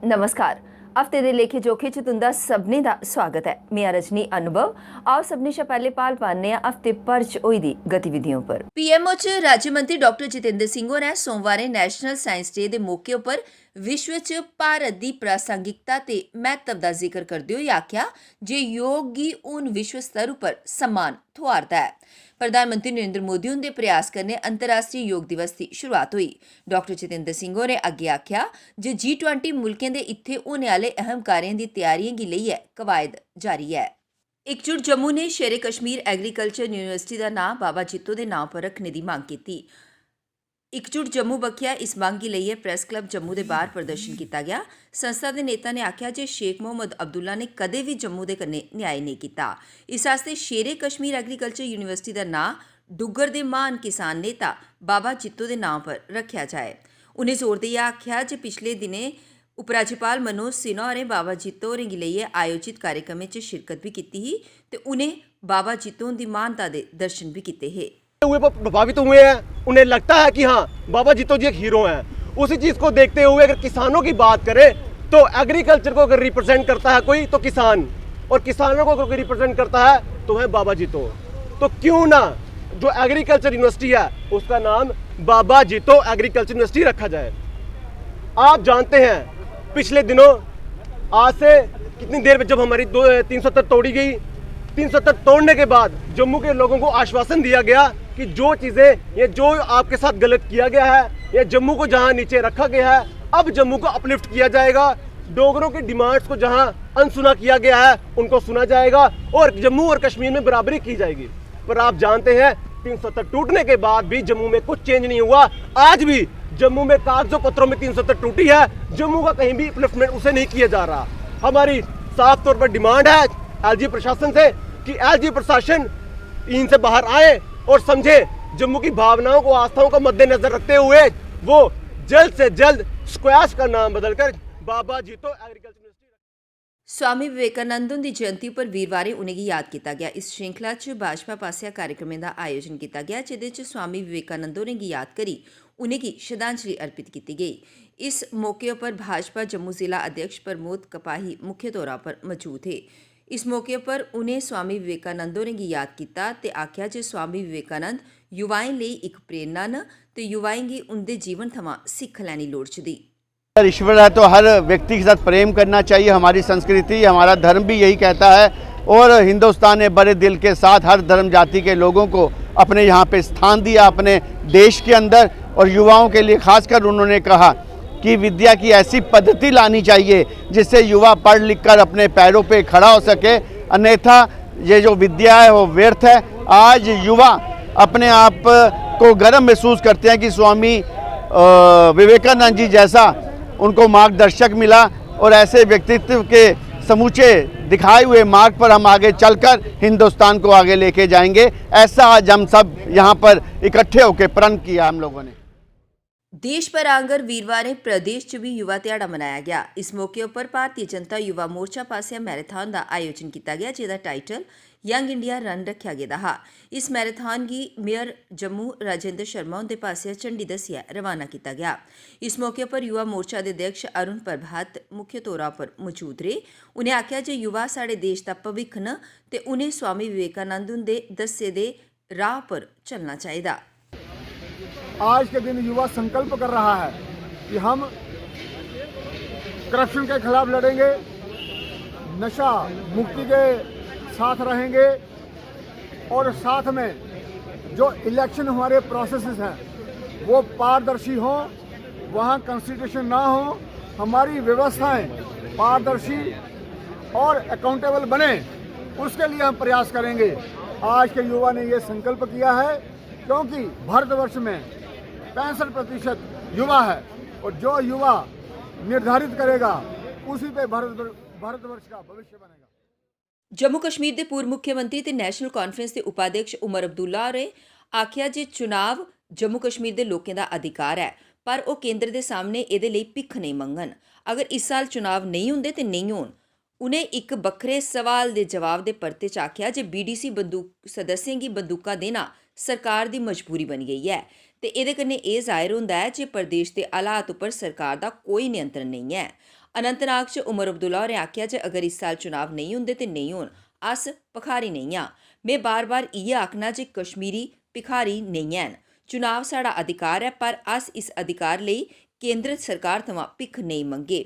नमस्कार। हफ्ते दे लेखे जोखे च तुंदा सभनें दा स्वागत है। मैं रजनी अनुभव। आओ सभनें शा पैह्ले पाल पाने आं हफ्ते भर च होई दी गतिविधियों पर। पीएमओ च राज्य मंत्री डॉक्टर जितेंद्र सिंह होरें सोमवारें नेशनल साइंस डे दे मौके उप्पर विश्व च भारत दी प्रासंगिकता ते महत्व दा जिक्र करदे होई आखेआ जे योग गी हून विश्व स्तर उप्पर सम्मान थोआ'रदा ऐ। प्रधानमंत्री नरेंद्र मोदी हुंदे प्रयास कन्नै अंतर्राष्ट्रीय योग दिवस दी शुरुआत होई। डॉक्टर जितेंद्र सिंह होरें अग्गें आखेआ जे G20 मुल्कें दे इत्थै होने आह्ले अहम कार्जें दी त्यारियें गी लेइयै कवायद जारी ऐ। इकजुट जम्मू ने शेरे कश्मीर एग्रीकल्चर यूनिवर्सिटी दा नांऽ बाबा जित्तो दे नांऽ पर रक्खने दी मंग कीती। इकजुट जम्मू बक्खिया इस मंग गी लेइयै प्रेस क्लब जम्मू दे बाह्र प्रदर्शन कीता गया। संस्था दे नेता ने आखेआ जे शेख मोहम्मद अब्दुल्ला ने कदें बी जम्मू दे कन्नै न्याय नेईं कीता। इस आस्तै शेरे कश्मीर एग्रीकल्चर यूनिवर्सिटी दा नांऽ डुग्गर दे महान किसान नेता बाबा जित्तो दे नांऽ पर रक्खेआ जाए। उ'नें जोर देइयै आखेआ जे पिछले दिनें उपराज्यपाल मनोज सिन्हा होरें बाबा जित्तो होरें गी लेइयै आयोजित कार्यक्रमें च शिरकत बी कीती ही ते उ'नें बाबा जित्तो हुंदी महानता दे दर्शन भी कीते हे। हुए प्रभावित हुए हैं, उन्हें लगता है कि हाँ बाबा जित्तो जी एक हीरो हैं। उसी चीज़ को देखते हुए अगर किसानों की बात करें तो एग्रीकल्चर को अगर रिप्रेजेंट करता है कोई तो किसान, और किसानों को अगर रिप्रेजेंट करता है तो है बाबा जित्तो। तो क्यों ना जो एग्रीकल्चर यूनिवर्सिटी है उसका नाम बाबा जित्तो एग्रीकल्चर यूनिवर्सिटी रखा जाए। आप जानते हैं पिछले दिनों आज से कितनी देर में जब हमारी 370 तोड़ी गई, 370 तोड़ने के बाद जम्मू के लोगों को आश्वासन दिया गया कि जो चीज़ें ये जो आपके साथ गलत किया गया है, ये जम्मू को जहां नीचे रखा गया है, अब जम्मू को अपलिफ्ट किया जाएगा। डोगरों की डिमांड्स को जहां अनसुना किया गया है उनको सुना जाएगा और जम्मू और कश्मीर में बराबरी की जाएगी। पर आप जानते हैं 370 टूटने के बाद भी जम्मू में कुछ चेंज नहीं हुआ। आज भी जम्मू में कागजों पत्रों में 370 टूटी है, जम्मू का कहीं भी अपलिफ्टमेंट उसे नहीं किया जा रहा। हमारी साफ तौर पर डिमांड है एलजी प्रशासन से कि एलजी प्रशासन इनसे बाहर आए और समझे जम्मू की भावनाओं को, आस्थाओं को मद्देनजर रखते हुए वो जल्द से जल्द स्क्वैश का नाम बदलकर बाबा जित्तो एग्रीकल्चर यूनिवर्सिटी। स्वामी विवेकानंद हुंदी जयंती पर वीरवारें उ'नेंगी याद कीता गया। इस श्रृंखला च भाजपा पास्सेआ कार्यक्रमें दा आयोजन कीता गया जेह्दे च स्वामी विवेकानंद होरें गी याद करी उ'नेंगी श्रद्धांजलि अर्पित कीती गेई। इस मौके पर भाजपा जम्मू जिला अध्यक्ष प्रमोद कपाही मुख्य तौरा पर मौजूद थे। इस मौके पर उ'नें स्वामी विवेकानंद होरें गी याद कीता ते आखेआ जे स्वामी विवेकानंद युवाएं लेई इक प्रेरणा न ते युवाएं गी उं'दे जीवन थमां सिक्ख लैनी लोड़चदी। अगर ईश्वर है तो हर व्यक्ति के साथ प्रेम करना चाहिए। हमारी संस्कृति, हमारा धर्म भी यही कहता है और हिंदुस्तान ने बड़े दिल के साथ हर धर्म जाति के लोगों को अपने यहाँ पे स्थान दिया अपने देश के अंदर। और युवाओं के लिए खासकर उन्होंने कहा कि विद्या की ऐसी पद्धति लानी चाहिए जिससे युवा पढ़ लिख कर अपने पैरों पे खड़ा हो सके, अन्यथा ये जो विद्या है वो व्यर्थ है। आज युवा अपने आप को गर्व महसूस करते हैं कि स्वामी विवेकानंद जी जैसा उनको मार्गदर्शक मिला और ऐसे व्यक्तित्व के समूचे दिखाए हुए मार्ग पर हम आगे चलकर हिंदुस्तान को आगे लेके जाएंगे। ऐसा आज हम सब यहाँ पर इकट्ठे होकर प्रण किया हम लोगों ने। देश भर आंगर वीरवारें प्रदेश च भी युवा ध्याड़ा मनाया गया। इस मौके पर भारतीय जनता युवा मोर्चा पास्सेआ मैराथन दा आयोजन किया गया जेदा टाइटल यंग इंडिया रन रखेआ गेदा हा। इस मैराथन गी मेयर जम्मू राजेंद्र शर्मा हुंदे पास्सेआ झंडी दस्सियै रवाना किया गया। इस मौके पर युवा मोर्चा दे अध्यक्ष अरुण प्रभात मुख्य तौरा पर मौजूद रेह्। उ'नें आखेआ जे युवा साढ़े देश दा भविक्ख न ते उ'नें स्वामी विवेकानंद हुंदे दस्से दे राह पर चलना चाहिदा। आज के दिन युवा संकल्प कर रहा है कि हम करप्शन के खिलाफ लड़ेंगे, नशा मुक्ति के साथ रहेंगे और साथ में जो इलेक्शन हमारे प्रोसेसेस हैं वो पारदर्शी हों, वहाँ कंस्टिट्यूशन ना हो, हमारी व्यवस्थाएं पारदर्शी और अकाउंटेबल बने, उसके लिए हम प्रयास करेंगे। आज के युवा ने ये संकल्प किया है क्योंकि भारतवर्ष में 65% युवा है और जो युवा निर्धारित करेगा उसी पे भारतवर्ष का भविष्य बनेगा। जम्मू कश्मीर के पूर्व मुख्यमंत्री ते नेशनल कॉन्फ्रेंस के उपाध्यक्ष उमर अब्दुल्ला होरें आखेआ जे चुनाव जम्मू कश्मीर के लोगों का अधिकार है पर वो केंद्र के सामने इहदे लेई भिख नहीं मंगन। अगर इस साल चुनाव नहीं होंदे ते नहीं होन। उ'नें एक बक्खरे सवाल के जवाब के परते च आखेआ जे BDC सदस्यें गी बंदूकां देना सरकार की मजबूरी बनी गई है ते इहदे कन्नै एह् जाहिर होंदा है जे प्रदेश के हालात उपर सरकार का कोई नियंत्रण नहीं है। अनंतनाग च उमर अब्दुल्ला होरें आख्या जे अगर इस साल चुनाव नहीं होंदे ते नहीं होन अस भखारी नहीं आं। में बार बार इ'यै आखना जे कश्मीरी भिखारी नेईं हैन। चुनाव साढ़ा अधिकार है, पर अस इस अधिकार लेई केंद्र सरकार थमां भिख नेईं मंगे।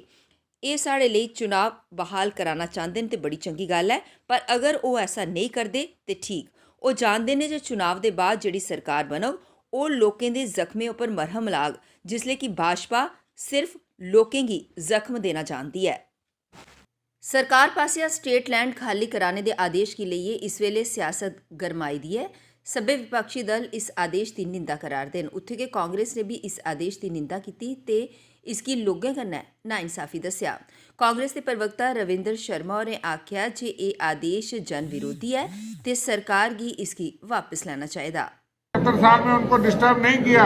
एह् साढ़े लेई चुनाव बहाल कराना चांह्दे न ते बड़ी चंगी गल्ल है, पर अगर ओह् ऐसा नेईं करदे ते ठीक। ओह् जानदे न जे चुनाव दे बाद जेह्ड़ी सरकार बनग ओह् लोकें दे जख्में उप्पर मरहम लाग, जिसलै कि भाजपा सिर्फ लोकें गी जख्म देना जानदी है। सरकार पासेआ स्टेट लैंड खाली कराने दे आदेश गी लेइयै इस वेले सियासत गरमाई दी है। सब्भै विपक्षी दल इस आदेश की निंदा करा'रदे न। उत्थे गै कांग्रेस ने भी इस आदेश की निंदा कीती ते इसगी लोकें कन्नै नाइंसाफी दस्सेआ। कांग्रेस के प्रवक्ता रविंद्र शर्मा होरें आख्या जे एह् आदेश जन विरोधी है ते सरकार गी इसगी वापस लैना चाहिदा। 70 साल में उनको डिस्टर्ब नहीं किया।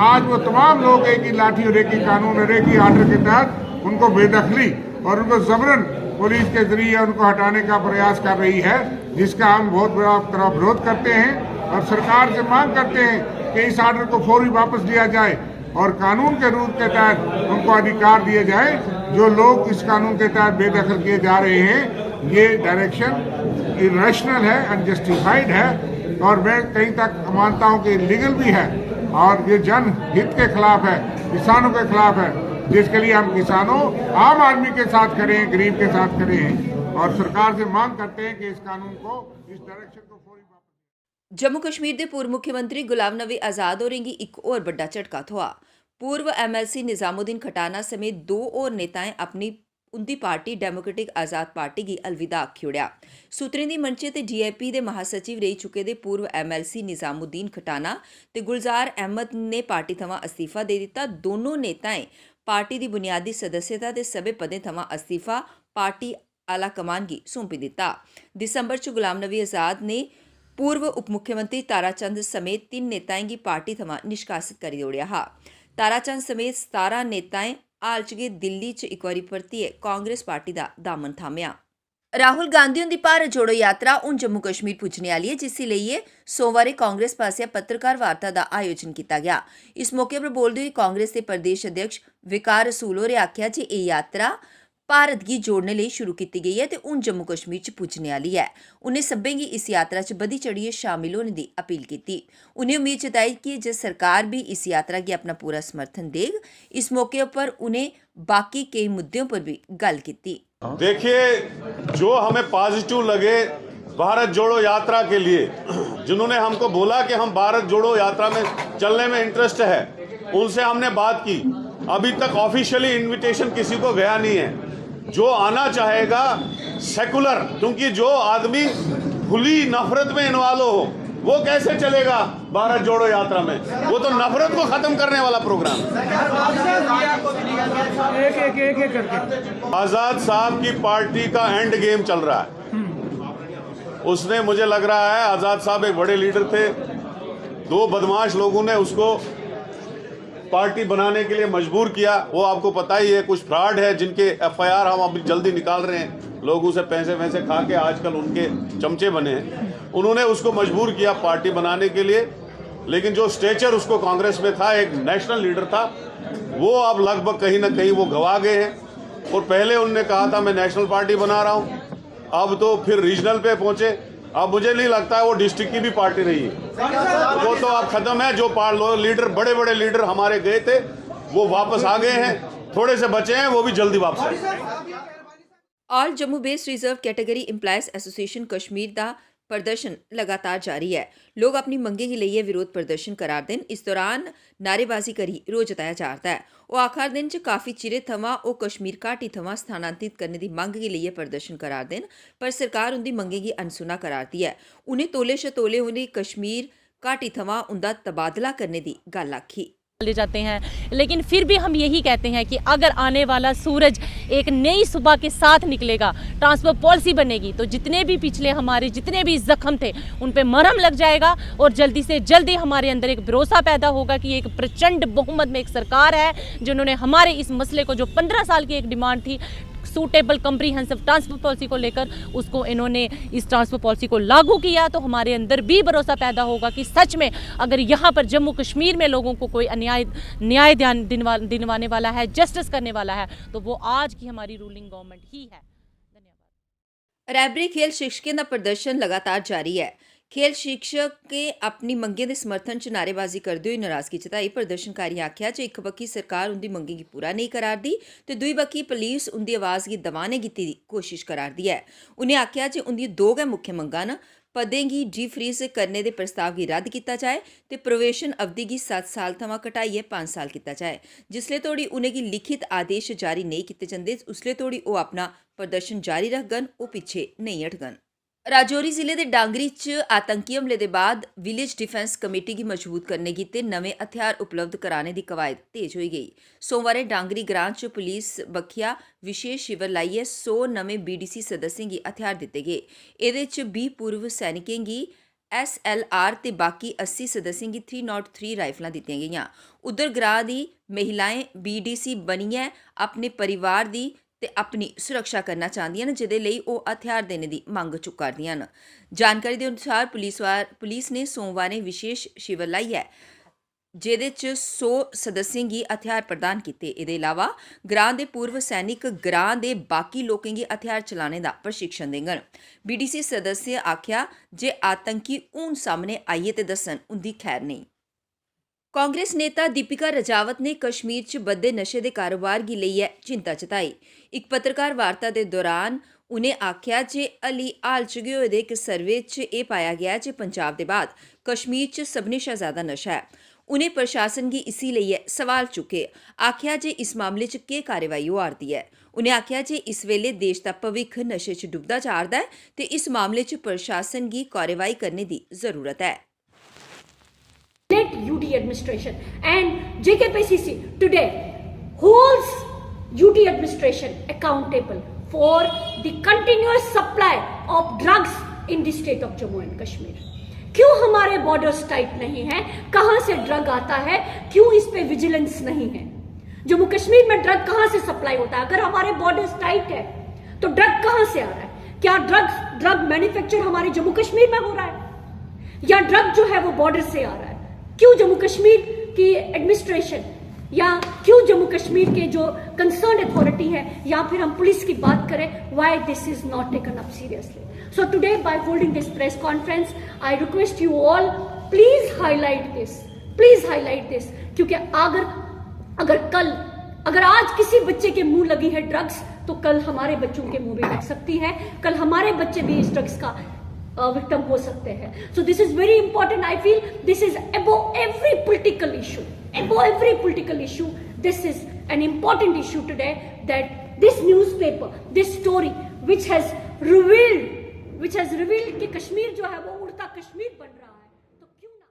आज वो तमाम लोग एक ही लाठी और एक ही कानून और एक ही आर्डर के तहत उनको बेदखली और उनको जबरन पुलिस के जरिए उनको हटाने का प्रयास कर रही है, जिसका हम बहुत बड़ा विरोध करते हैं और सरकार से मांग करते हैं कि इस आर्डर को फौरी वापस लिया जाए और कानून के रूप के तहत उनको अधिकार दिए जाए। जो लोग इस कानून के तहत बेदखल किए जा रहे हैं, ये डायरेक्शन इरेशनल है, अनजस्टिफाइड है और मैं कहीं तक मानता हूँ कि लीगल भी है और ये जन हित के खिलाफ है, किसानों के खिलाफ है, जिसके लिए हम किसानों आम आदमी के साथ खड़े हैं, गरीब के साथ खड़े हैं और सरकार से मांग करते हैं कि इस कानून को, इस डायरेक्शन को फौरी वापस। जम्मू कश्मीर के पूर्व मुख्यमंत्री गुलाम नबी आज़ाद होरें गी इक होर बड्डा झटका थ्होआ। पूर्व MLC निजामुद्दीन खटाना समेत 2 होर नेताएं अपनी उंदी पार्टी डेमोक्रेटिक आज़ाद पार्टी की अलविदा आखी ओड़ेआ। सूत्रें दी मंचे ते DIP दे महासचिव रेही चुके दे पूर्व MLC निजामुद्दीन खटाना ते गुलजार अहमद ने पार्टी थमां अस्तीफा दे दित्ता। दोनों नेताएं पार्टी की बुनियादी सदस्यता के सभी पदें थमां अस्तीफा पार्टी आला कमान गी सौंपी दित्ता। दिसंबर च गुलाम नबी आज़ाद ने पूर्व उप मुख्यमंत्री ताराचंद समेत 3 नेताएं गी पार्टी थमां निष्कासित करी ओड़ेआ हा। ताराचंद समेत 17 नेताएं हाल च गै दिल्ली च इक बारी परतियै कांग्रेस पार्टी दा दामन थामेआ। राहुल गांधी हुंदी भारत जोड़ो यात्रा हुण जम्मू कश्मीर पुज्जने आह्ली है, जिसी लेइयै सोमवारें कांग्रेस पासेआ पत्रकार वार्ता का आयोजन किया गया। इस मौके पर बोलदे होई कांग्रेस के प्रदेश अध्यक्ष विकार रसूल होरें आख्या जे एह् यात्रा भारत गी जोड़ने लिए शुरू की गई है ते हुण जम्मू कश्मीर च पुज्जने आह्ली है। उन्हें सब्भें गी इस यात्रा च बधी चढ़ियै शामिल होने की अपील की। उन्हें उम्मीद जताई कि जे सरकार भी इस यात्रा की अपना पूरा समर्थन देग। इस मौके पर उन्हें बाकी कई मुद्दों पर भी गल की। देखिए, जो हमें पॉजिटिव लगे भारत जोड़ो यात्रा के लिए, जिन्होंने हमको बोला कि हम भारत जोड़ो यात्रा में चलने में इंटरेस्ट है, उनसे हमने बात की। अभी तक ऑफिशियली इनविटेशन किसी को गया नहीं है। जो आना चाहेगा सेकुलर, क्योंकि जो आदमी खुली नफरत में इन्वॉल्व हो वो कैसे चलेगा भारत जोड़ो यात्रा में? वो तो नफरत को खत्म करने वाला प्रोग्राम। आजाद साहब की पार्टी का एंड गेम चल रहा है। उसने, मुझे लग रहा है, आजाद साहब एक बड़े लीडर थे, 2 बदमाश लोगों ने उसको पार्टी बनाने के लिए मजबूर किया। वो आपको पता ही है, कुछ फ्रॉड है जिनके FIR हम अभी जल्दी निकाल रहे हैं। लोगों से पैसे वैसे खा के आजकल उनके चमचे बने हैं। उन्होंने उसको मजबूर किया पार्टी बनाने के लिए, लेकिन जो स्टेचर उसको कांग्रेस में था, एक नेशनल लीडर था, वो अब लगभग कहीं ना कहीं वो गवा गए हैं। और पहले उन्होंने कहा था मैं नेशनल पार्टी बना रहा हूँ, अब तो फिर रीजनल पे पहुंचे। अब मुझे नहीं लगता है वो डिस्ट्रिक्ट की भी पार्टी रही है, वो तो अब खत्म है। जो लीडर, बड़े बड़े लीडर हमारे गए थे, वो वापस आ गए हैं। थोड़े से बचे हैं, वो भी जल्दी वापस आए। All Jammu based reserve category employees association Kashmir का प्रदर्शन लगातार जारी है। लोग अपनी मंगें गी लेइयै विरोध प्रदर्शन करार देन। इस दौरान नारेबाजी करी रोज जताया जा रहा है। वो आखर दिन च काफ़ी चिरे थमां वो कश्मीर घाटी थमां स्थानांतरित करने की मंग गी लेइयै प्रदर्शन करार देन, पर सरकार उंदी मंगें गी अनसुना करारदी है। उन्हें तौले शा तौले उन्हें कश्मीर घाटी थमां उंदा तबादला करने की गल आखी। चले जाते हैं, लेकिन फिर भी हम यही कहते हैं कि अगर आने वाला सूरज एक नई सुबह के साथ निकलेगा, ट्रांसफर पॉलिसी बनेगी, तो जितने भी पिछले हमारे जितने भी जख्म थे उन पे मरहम लग जाएगा और जल्दी से जल्दी हमारे अंदर एक भरोसा पैदा होगा कि एक प्रचंड बहुमत में एक सरकार है जिन्होंने हमारे इस मसले को, जो 15 साल की एक डिमांड थी, सूटेबल कम्प्रीहेंसिव ट्रांसपोर्ट पॉलिसी को लेकर उसको इन्होंने इस ट्रांसपोर्ट पॉलिसी को लागू किया, तो हमारे अंदर भी भरोसा पैदा होगा कि सच में अगर यहाँ पर जम्मू कश्मीर में लोगों को कोई न्याय दिलवाने वाला है, जस्टिस करने वाला है, तो वो आज की हमारी रूलिंग गवर्नमेंट ही है। धन्यवाद। रैबरी खेल शिक्षकें का प्रदर्शन लगातार जारी है। खेल शिक्षक के अपनी मंगें दे समर्थन च नारेबाजी करते हुए नाराजगी जताई। प्रदर्शनकारियों आख्या जे एक बक्खी सरकार उनकी मंगें गी पूरा नहीं करारदी ते दूई बक्खी पुलिस उनकी आवाज़ गी दबाने दी कोशिश करारदी है। उन्हें आख्या जे उनकी दो गै मुख्य मंगां न, पदें गी डीफ्रीज करने के प्रस्ताव की रद्द किया जाए तो प्रोवेशन अवधि की 7 साल थमां घटाइए 5 साल किया जाए। जिसले तोड़ी उन्हें लिखित आदेश जारी नहीं किए जाते उसले तोड़ी वो अपना प्रदर्शन जारी रखगन, वो पीछे नहीं हटगन। राजौरी जिले के डांगरी च आतंकी हमले के बाद विलेज डिफेंस कमेटी की मजबूत करने गित्ते नवे हथियार उपलब्ध कराने की कवायद तेज हो गई। सोमवार डांगरी ग्रां च पुलिस बखिया विशेष शिविर लाइए 100 नवे BDC सदस्यों की हथियार दिते गए। एदे च 20 पूर्व सैनिकों की SLR ते बाकी 80 सदस्यों की 303 राइफलां दी गई। उधर ग्रां की महिलाएं BDC बनिए अपने परिवार की ते अपनी सुरक्षा करना चाहदियां न, जिहदे लई वो हथियार देने की मंग चुकारदियां न। जानकारी के अनुसार पुलिस ने सोमवार विशेष शिविर लाइए जिहदे च 100 सदस्यों की हथियार प्रदान किए। इहदे इलावा ग्रां के पूर्व सैनिक ग्रां के बाकी लोगों की हथियार चलाने का प्रशिक्षण देंगन। BDC सदस्य आख्या जे आतंकी हूण सामने आइए तो दस्सन उनकी खैर नहीं। कांग्रेस नेता दीपिका रजावत ने कश्मीर च बधदे नशे के कारोबार की लेइयै चिंता जताई। एक पत्रकार वार्ता के दौरान उन्हें आख्या जे हाली हाल च गै होए दे इक सर्वे च एह् पाया गया जे पंजाब के बाद कश्मीर च सभनें शा ज़्यादा नशा है। उन्हें प्रशासन गी इसी लेइयै सवाल चुके, आख्या जे इस मामले च केह् कार्रवाई होआ'रदी है। उन्हें आख्या जे इस वेले देश का भविक्ख नशे च डुबदा जा'रदा है ते इस मामले च प्रशासन गी कार्रवाई करने की जरूरत है। UT administration and JKPCC today holds UT administration accountable for the continuous supply of drugs in the state of Jammu and Kashmir. क्यों हमारे बॉर्डर्स टाइट नहीं है, कहां से ड्रग आता है, क्यों इस पे विजिलेंस नहीं है? जम्मू कश्मीर में ड्रग कहां से सप्लाई होता है? अगर हमारे बॉर्डर्स टाइट है तो ड्रग कहां से आ रहा है? क्या ड्रग मैन्युफैक्चर हमारे जम्मू कश्मीर में हो रहा है या ड्रग जो है वो बॉर्डर से आ रहा है? क्यों जम्मू कश्मीर की एडमिनिस्ट्रेशन या क्यों जम्मू कश्मीर के जो कंसर्न अथॉरिटी है या फिर हम पुलिस की बात करें, why this is not taken up seriously? So today by holding this press conference I request you all please highlight this, क्योंकि अगर आज किसी बच्चे के मुंह लगी है ड्रग्स तो कल हमारे बच्चों के मुंह भी लग सकती है, कल हमारे बच्चे भी इस ड्रग्स का विक्टिम हो सकते हैं। So this is very important. I feel this is above every political issue. This is an important issue today, that this newspaper, this story, which has revealed कि कश्मीर जो है वो उड़ता कश्मीर बन रहा है, तो क्यों ना।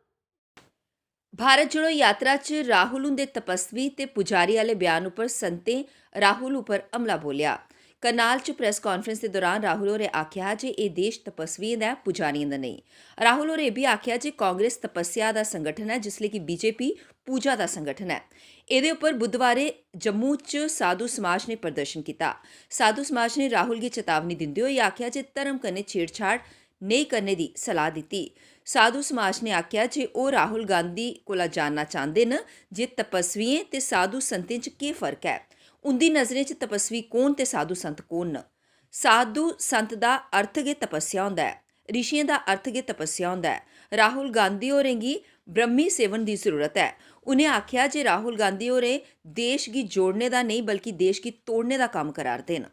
भारत जोड़ो यात्रा च राहुल हुंदे तपस्वी ते पुजारी वाले बयान उपर संतें राहुल उपर हमला बोलिया। करनाल च प्रेस कॉन्फ्रेंस के दौरान राहुल होरें आख्या जे एह् देश तपस्वियें दा ऐ, पुजारियें दा नेईं। राहुल होरें भी आख्या जे कांग्रेस तपस्या दा संगठन है जिसले कि BJP पूजा दा संगठन है। एह्दे उपर बुधवारें जम्मू च साधु समाज ने प्रदर्शन किया। साधु समाज ने राहुल गी चेतावनी दिंदे होई आख्या जे धर्म कन्नै छेड़छाड़ नहीं करने की सलाह दी। साधु समाज ने आख्या जे ओह् राहुल गांधी कोला जानना चाहते हैं जे तपस्वियें ते साधु संतें च केह् फर्क है। उंदी नज़रें च तपस्वी कौन ते साधु संत कौन न? साधु संत दा अर्थ गै तपस्या होंदा है, ऋषियें दा अर्थ गै तपस्या होंदा है। राहुल गांधी होरें गी ब्रह्मी सेवन की जरूरत है। उन्हें आख्या जे राहुल गांधी होरें देश गी जोड़ने का नहीं बल्कि देश गी तोड़ने का काम करारदे न।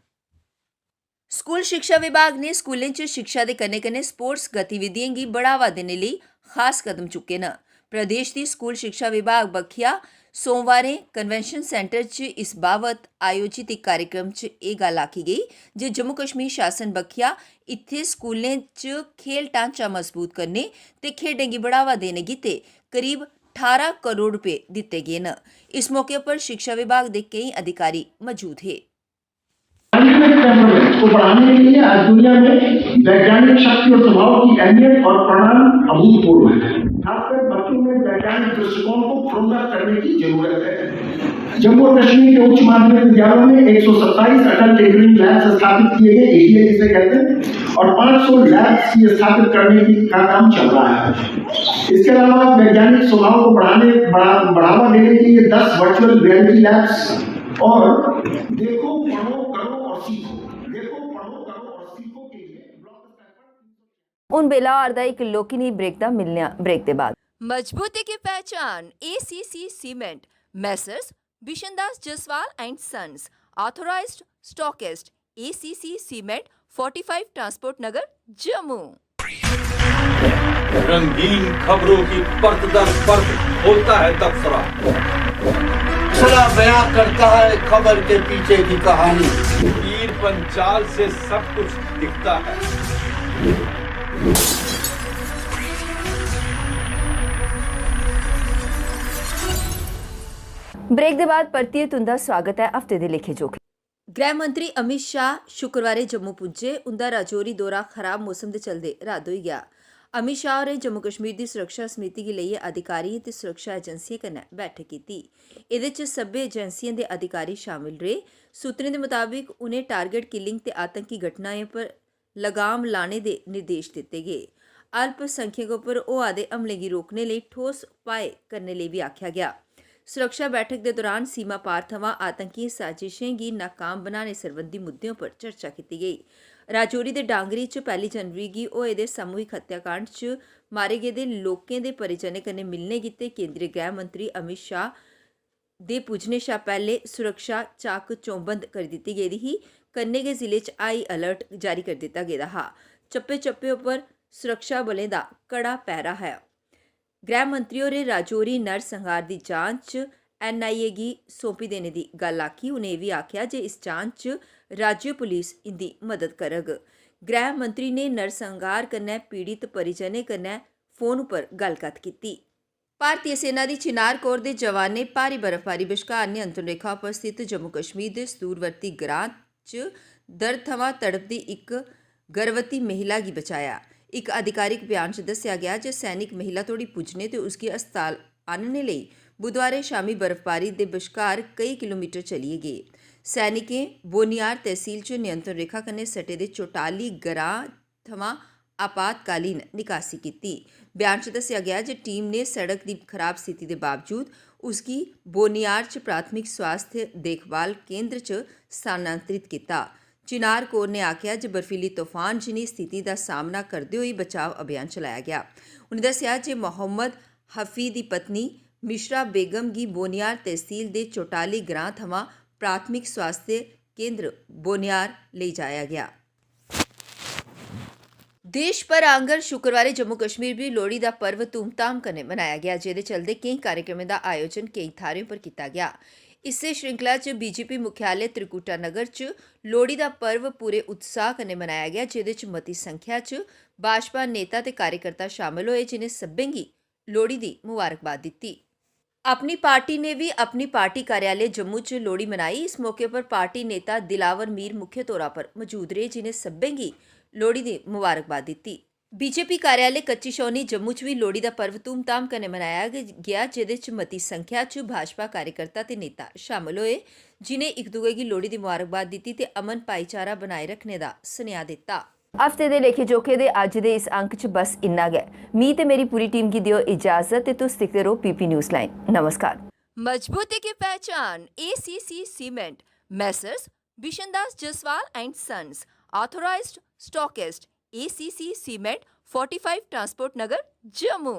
स्कूल शिक्षा विभाग ने स्कूलें च शिक्षा के कन्नै कन्नै स्पोर्ट्स गतिविधियों की बढ़ावा देने लिए खास कदम चुके न। प्रदेश की स्कूल शिक्षा विभाग बखिया सोमवार कन्वेंशन सेंटर च इस बाबत आयोजित एक कार्यक्रम च एह् गल्ल आखी गई जे जम्मू कश्मीर शासन बखिया इत्थे स्कूलें च खेल ढांचा मजबूत करने ते खेडें गी बढ़ावा देने गित्ते करीब 18 करोड़ रुपए दिते गए न। इस मौके पर शिक्षा विभाग के कई अधिकारी मौजूद है। को बढ़ाने के लिए आज दुनिया में वैज्ञानिक शक्ति और स्वभाव की अहमियत और परिणाम अभूतपूर्व है। खासकर बच्चों में वैज्ञानिक दृष्टिकोण को प्रोन्नत करने की जरूरत है। जम्मू और कश्मीर के उच्च माध्यमिक विद्यालयों में 127 अटल टिंकरिंग लैब्स स्थापित किए गए, एटीए जिसे कहते हैं, और 500 लैब्स की स्थापित करने का काम चल रहा है। इसके अलावा वैज्ञानिक स्वभाव को बढ़ावा देने के लिए 10 वर्चुअल रियलिटी लैब्स और देखो पढ़ो करो और सीखो के लिए ਹੁਣ ਵੇਲਾ ਆਰਦਾ ਇੱਕ ਲੋਕੀ ਬ੍ਰੇਕ ਦਾ ਮਿਲਣਾ ਬ੍ਰੇਕ ਦੇ ਬਾਅਦ मजबूती की पहचान ACC cement Messrs Bishandas Jaswal and sons authorised stockist ACC cement 45 transport Nagar Jammu. रंगीन खबरों की परत दर परत होता है तबसरा, बयां करता है खबर के पीछे की कहानी। तीर पंचाल से सब कुछ दिखता है। ਬ੍ਰੇਕ ਦੇ ਬਾਅਦ ਪਰਤੀਏ ਤੁੰਦਾ ਸਵਾਗਤ ਹੈ ਹਫਤੇ ਦੇ ਲਿਖੇ ਜੋਖੇ। गृह मंत्री अमित शाह शुक्रवार जम्मू पुज्जे। उनका राजौरी दौरा खराब मौसम के चलते रद्द हो गया। अमित शाह होरें जम्मू कश्मीर की सुरक्षा समिति गी लेइयै अधिकारियों ते सुरक्षा एजेंसियों कन्नै बैठक की। इहदे च सब्बै एजेंसियों के अधिकारी शामिल रहे। सूत्रें के मुताबिक उन्हें टारगेट किलिंग ते आतंकी घटनाएं पर लगाम लाने के निर्देश दिए गए। अल्पसंख्यकों पर होआ दे हमले की रोकने लिए ठोस उपाय करने लिए भी आख्या गया। सुरक्षा बैठक के दौरान सीमा पार थमां आतंकी साजिशें गी नाकाम बनाने सरबंधी मुद्दों पर चर्चा की गई। राजौरी के डांगरी च 1 जनवरी गी होए दे सामूहिक हत्याकांड च मारे गेदे लोकें दे परिजनें कन्नै मिलने गित्ते केंद्रीय गृह मंत्री अमित शाह दे पुज्जने शा पैह्ले सुरक्षा चाक चौबंद करी दित्ती गेदी ही। कन्नै गै जिले च हाई अलर्ट जारी कर दित्ता गेदा हा। चप्पे चप्पे उप्पर सुरक्षा बलें दा कड़ा पैरा है। गृह मंत्री होरें राजौरी नरसंहार की जांच NIA गी सौंपी देने की गल आखी। उन्हें भी आख्या जे इस जांच च राज्य पुलिस इंदी मदद करग। गृह मंत्री ने नरसंहार कन्नै पीड़ित परिजनें कन्नै फोन पर गलबात की। भारतीय सेना की चिनार कोर के जवानें भारी बर्फबारी बश्कार नियंत्रण रेखा पर स्थित जम्मू कश्मीर के सुदूरवर्ती ग्रां च दर्द थमां तड़पदी एक गर्भवती महिला की बचाया। एक आधिकारिक बयान च दस्सिया गया जे सैनिक महिला तोड़ी पुज्जने ते उसकी अस्पताल आनने लई बुधवारे शामी बर्फबारी के बश्कार कई किलोमीटर चलिए गए। सैनिकें बोनियार तहसील च नियंत्रण रेखा कन्नै सटे दे 44 ग्रां थमां आपातकालीन निकासी की। बयान च दस्सिया गया जे टीम ने सड़क की खराब स्थिति के बावजूद उसकी बोनियार च प्राथमिक स्वास्थ्य देखभाल केंद्र च स्थानांतरित किया। चिनार कोर ने आख्या जे बर्फीली तूफान जिनी स्थिति का सामना करते हुए बचाव अभियान चलाया गया। उन्हें दस्सिया जे मोहम्मद हफीज की पत्नी मिश्रा बेगम गी बोनियार तहसील के 44 ग्रां थमां प्राथमिक स्वास्थ्य केंद्र बोनियार ले जाया गया। देश भर आंगर शुक्रवार जम्मू कश्मीर भी लोहड़ी का पर्व धूमधाम कन्नै मनाया गया, जिहदे चलदे कई कार्यक्रमों का आयोजन कई थारें पर किया गया। इस श्रृंखला च बीजेपी मुख्यालय त्रिकुटा नगर च लोहड़ी का पर्व पूरे उत्साह कन्नै मनाया गया, जिहदे च मती संख्या च भाजपा नेता ते कार्यकर्ता शामिल होए, जिन्हें सब्भें गी लोहड़ी की मुबारकबाद दित्ती। अपनी पार्टी ने भी अपनी पार्टी कार्यालय जम्मू च लोहड़ी मनाई। इस मौके पर पार्टी नेता दिलावर मीर मुख्य तौर पर मौजूद रहे, जिन्हें सब्भें गी लोहड़ी की मुबारकबाद दित्ती। बीजेपी कार्यालय कच्ची छौनी जम्मू च भी लोहड़ी का पर्व धूमधाम कन्नै मनाया गया, जिहदे च मती संख्या च भाजपा कार्यकर्ता ते नेता शामिल होए, जिन्हें एक दूए गी लोहड़ी की मुबारकबाद दित्ती ते अमन भाईचारा बनाए रखने का सुनेहा दित्ता। हफ्ते के लेखे जोखे दे अज दे इस अंक च बस इन्ना गै। मी ते मेरी पूरी टीम की दियो इजाजत ते तुस दिखते रहो PP न्यूज़ लाइन। नमस्कार। मजबूती की पहचान ACC cement Messrs Bishandas Jaswal and sons authorised stockist ACC cement 45 transport Nagar Jammu.